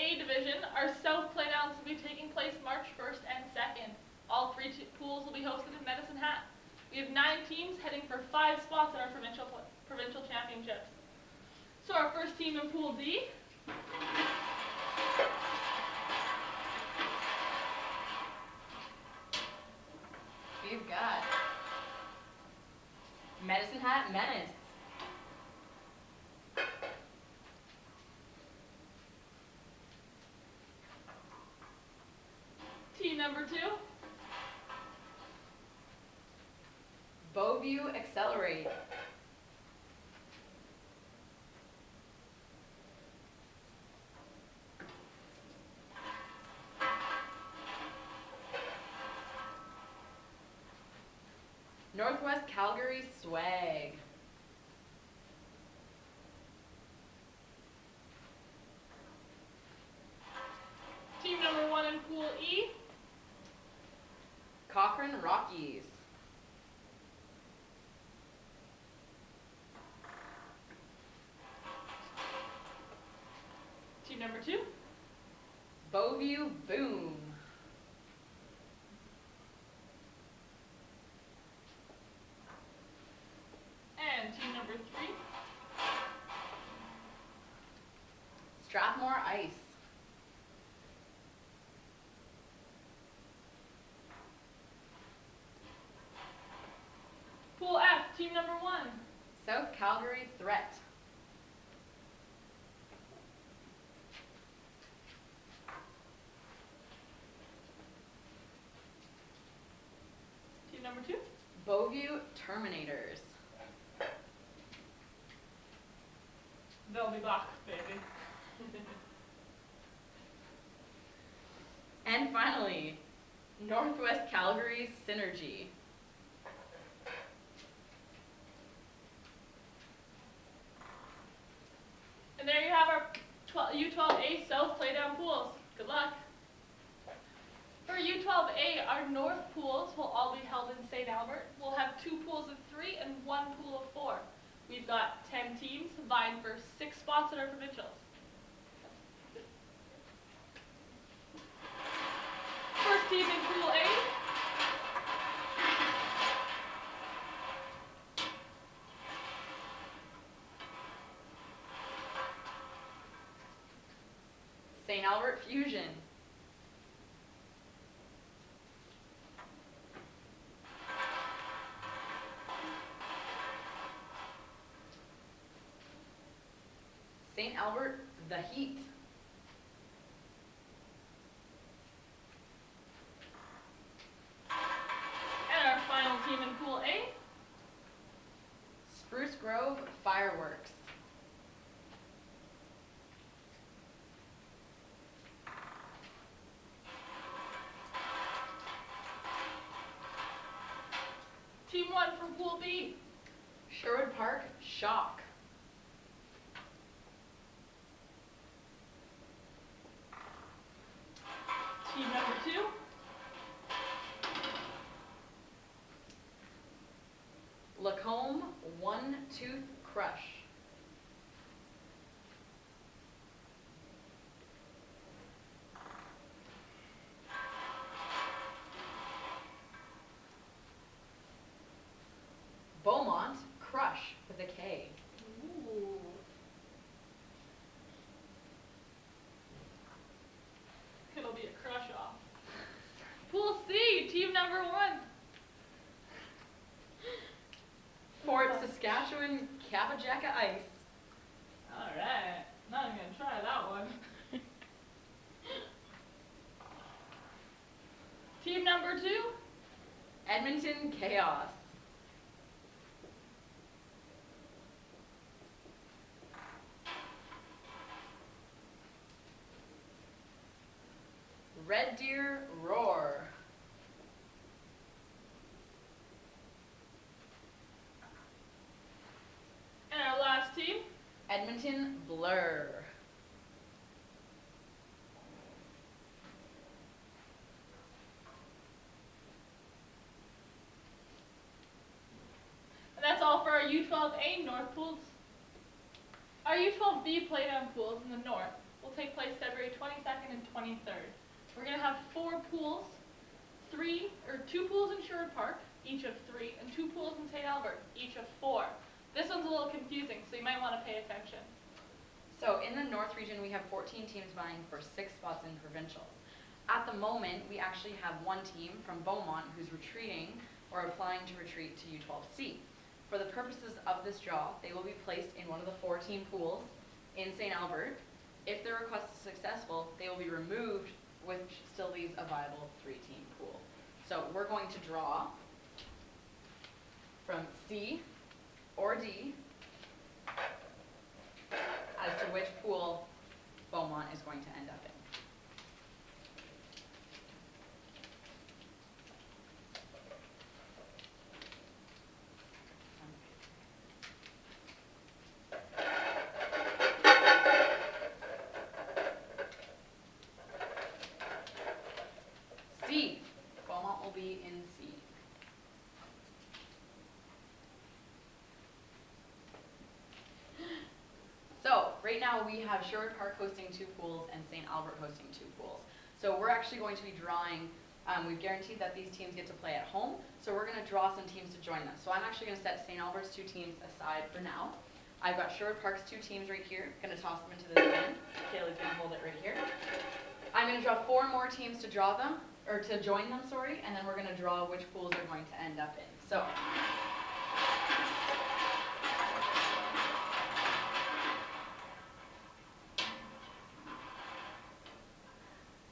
A division, our South Playdowns will be taking place March 1st and 2nd. All three pools will be hosted in Medicine Hat. We have 9 teams heading for 5 spots at our Provincial Championships. So our first team in Pool D. We've got Medicine Hat Menace. Team number 2. Bowview Accelerate. Northwest Calgary Swag. Team number 1 in Pool E. Cochrane Rockies. Team number 2. Bowview Boom. And team number 3. Strathmore Ice. Pool F, team number 1. South Calgary Threat. Team number 2. Bowview Terminators. They'll be back, baby. And finally, Northwest Calgary Synergy. And there you have our U12A South Playdown pools. Good luck. For U12A, our North pools will all be held in St. Albert. We'll have 2 pools of 3 and 1 pool of 4. We've got 10 teams vying for 6 spots at our provincials. First team in Pool A. St. Albert Fusion. St. Albert The Heat. And our final team in Pool A. Spruce Grove Fireworks. Team 1 from Pool B. Sherwood Park Shock. Team number 2. Lacombe One Tooth Crush. Beaumont Crush with a K. Ooh. It'll be a crush off. Pool C, team number 1. Fort Saskatchewan Kapajaka Ice. Alright, not even gonna try that one. Team number 2. Edmonton Chaos. Red Deer Roar. And our last team. Edmonton Blur. And that's all for our U12A North pools. Our U12B Playdown pools in the north will take place February 26th 23rd. We're going to have 4 pools, 2 pools in Sherwood Park, each of 3, and 2 pools in St. Albert, each of 4. This one's a little confusing, so you might want to pay attention. So in the North region, we have 14 teams vying for 6 spots in provincials. At the moment, we actually have 1 team from Beaumont who's retreating or applying to retreat to U12 C. For the purposes of this draw, they will be placed in one of the 4-team pools in St. Albert. If their request is successful, they will be removed, which still leaves a viable 3-team pool. So we're going to draw from C or D as to which pool Beaumont is going to end up in. C. Beaumont will be in C. So, right now we have Sherwood Park hosting 2 pools and St. Albert hosting 2 pools. So we're actually going to be drawing, we've guaranteed that these teams get to play at home, so we're going to draw some teams to join them. So I'm actually going to set St. Albert's 2 teams aside for now. I've got Sherwood Park's 2 teams right here, going to toss them into the bin. Kaylee's going to hold it right here. I'm going to draw 4 more teams to draw them, or to join them, sorry, and then we're going to draw which pools they're going to end up in. So,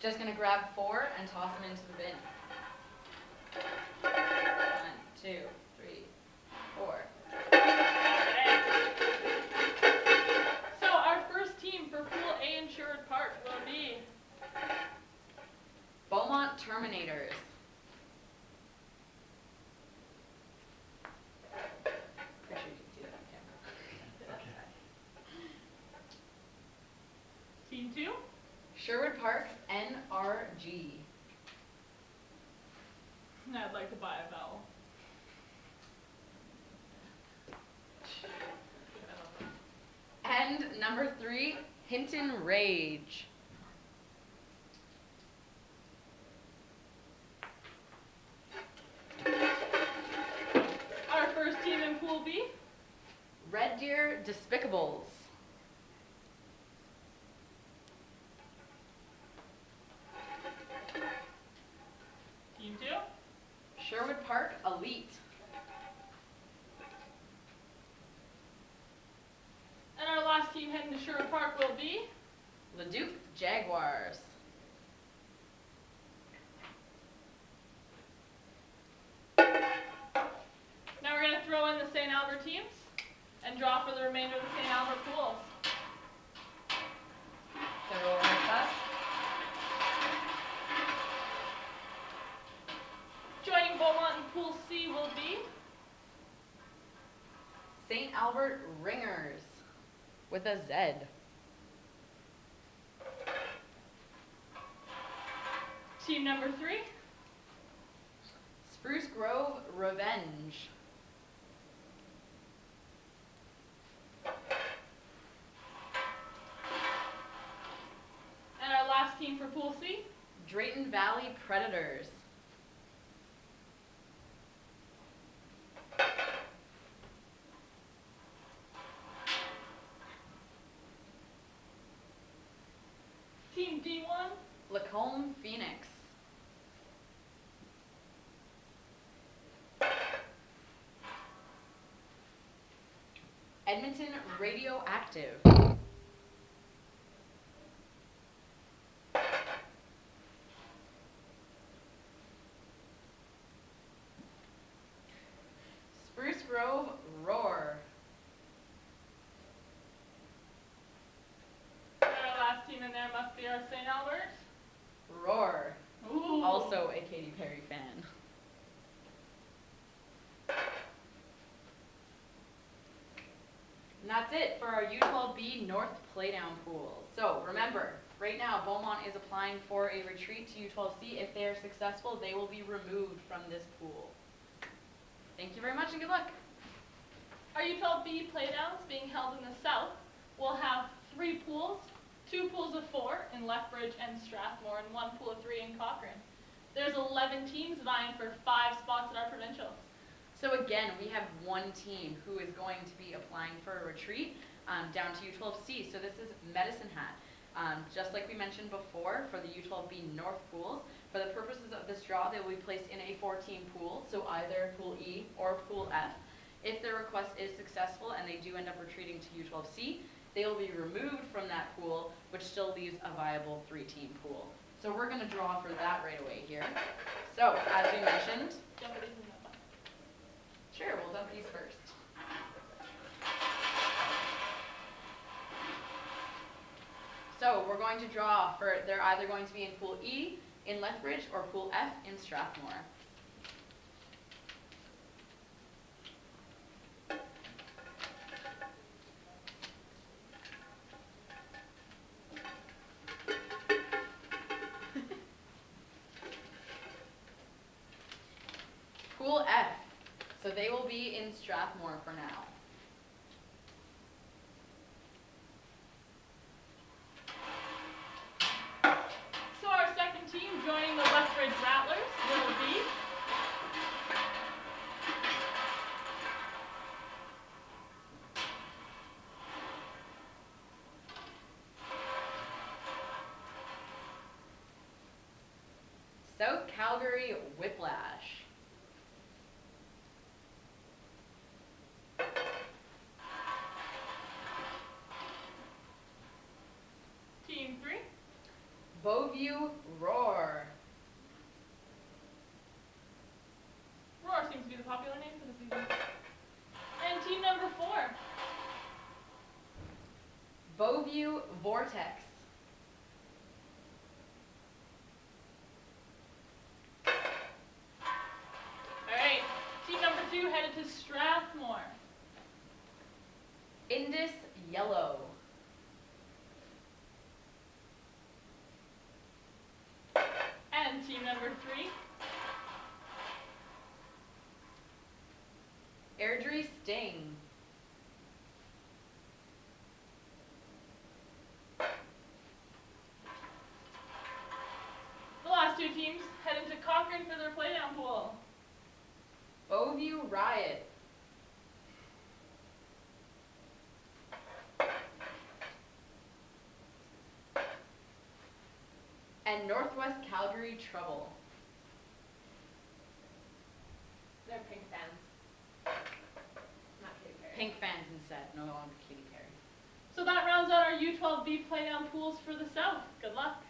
just going to grab 4 and toss them into the bin. 1, 2, 3, 4. So our first team for Pool A in Sherwood Park will be Beaumont Terminators. Pretty sure you can see that on camera. Team 2, Sherwood Park NRG. I'd like to buy a vowel. And number 3, Hinton Rage. Our first team in Pool B, Red Deer Despicables. Team 2, Sherwood Park Elite. and our last team heading to Sherwood Park will be Leduc Jaguars. Now we're going to throw in the St. Albert teams and draw for the remainder of the St. Albert pools. So roll right fast. Joining Beaumont in Pool C will be St. Albert Ringers with a Z. team number 3, Spruce Grove Revenge. and our last team for Pool C, Drayton Valley Predators. Team D1, Lacombe Phoenix. Edmonton Radioactive. Spruce Grove Roar. and our last team in there must be our St. Albert. Roar. Ooh. Also a Katy Perry fan. And that's it for our U12B North Playdown pool. So remember, right now Beaumont is applying for a retreat to U12C. If they are successful, they will be removed from this pool. Thank you very much and good luck. Our U12B Playdowns being held in the south will have 3 pools, 2 pools of 4 in Lethbridge and Strathmore, and 1 pool of 3 in Cochrane. There's 11 teams vying for 5 spots at our provincial. So again, we have one team who is going to be applying for a retreat down to U12 C. So this is Medicine Hat. Just like we mentioned before, for the U12 B North pools, for the purposes of this draw, they will be placed in a 4-team pool, so either Pool E or Pool F. If their request is successful and they do end up retreating to U12 C, they will be removed from that pool, which still leaves a viable 3-team pool. So we're going to draw for that right away here. So, as we mentioned, Dump these in that bucket. sure, we'll dump these first. So we're going to draw for, they're either going to be in Pool E in Lethbridge or Pool F in Strathmore. Pool F, so they will be in Strathmore for now. So our second team joining the Lethbridge Rattlers will be South Calgary Whiplash. Team 3, Beauview Roar. Roar seems to be the popular name for the season. And team number 4, Beauview Vortex. alright, team number 2 headed to Strathmore. Indus Yellow. And team number 3, Airdrie Sting. the last 2 teams headed to Cochrane for their Playdown pool. Beauview Riot. And Northwest Calgary Trouble. They're pink fans. Not Katy Perry. Pink fans instead, no longer Katy Perry. So that rounds out our U12B Playdown pools for the South. Good luck.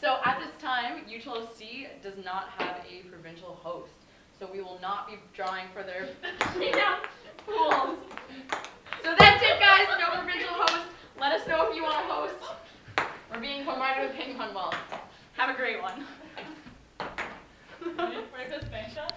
So at this time, U12 C does not have a provincial host. So we will not be drawing for their Playdown pools. So that's it, guys. No provincial host. Let us know if you want to host. We're being bombarded with ping pong balls. Have a great one. Ready for a good bank shot?